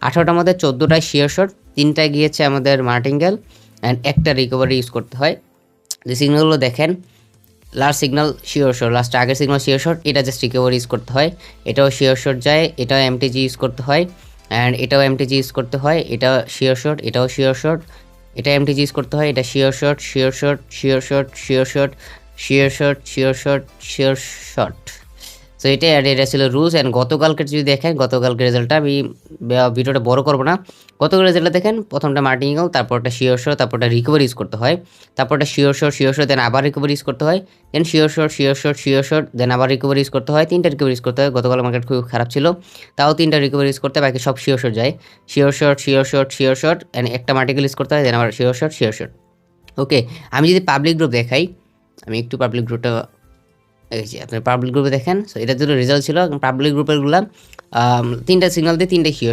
18টার মধ্যে 14টায় sure short, 3টায় গিয়েছে আমাদের মার্টিঙ্গেল অ্যান্ড একটা রিকভারি ইউজ করতে হয়। যে সিগন্যালগুলো দেখেন, last signal sure short, last আগের সিগন্যাল শিওর শর্ট, এটা জাস্ট রিকভারি ইউজ করতে হয়। এটাও শিওর শর্ট যায়, এটাও এমটিজি ইউজ করতে হয় অ্যান্ড এটাও এমটিজি ইউজ করতে হয়। এটা শিওর শর্ট, এটাও শিওর শর্ট, এটা এমটিজি ইউজ করতে হয়। এটা sure shot, sure shot, sure shot, sure shot, sure shot, sure shot, sure short. So এটা ছিল রুলস। অ্যান্ড গতকালকের যদি দেখেন, গতকালকের রেজাল্টটা আমি ভিডিওটা বড় করবো না। গতকাল রেজাল্টটা দেখেন, প্রথমটা মার্টিঙ্গেল, তারপরটা শিওর শর্ট, তারপরটা রিকভারি ইউজ করতে হয়, তারপরটা sure shot, sure shot, then আবার রিকভারি ইউজ করতে হয়, then sure shot, sure shot, sure shot, then আবার রিকভারি ইউজ করতে হয়। 3টা রিকভারি ইউজ করতে হয়। গতকাল মার্কেট খুব খারাপ ছিল, তাও 3টা রিকভারি ইউজ করতে হয়, বাকি সব শিওর শর্ট যায়। Sure shot, sure shot, sure short, and একটা মার্টিঙ্গেল ইউজ করতে হয়, দেন আবার শিওর শর্ট, শিওর শর্ট। ওকে, আমি যদি পাবলিক গ্রুপ দেখাই, আমি একটু পাবলিক গ্রুপটা, এই যে আপনি পাবলিক গ্রুপে দেখেন। সো এটা দুটো রেজাল্ট ছিল। পাবলিক গ্রুপেরগুলো 3টা সিগন্যাল দিয়ে 3টা শিওর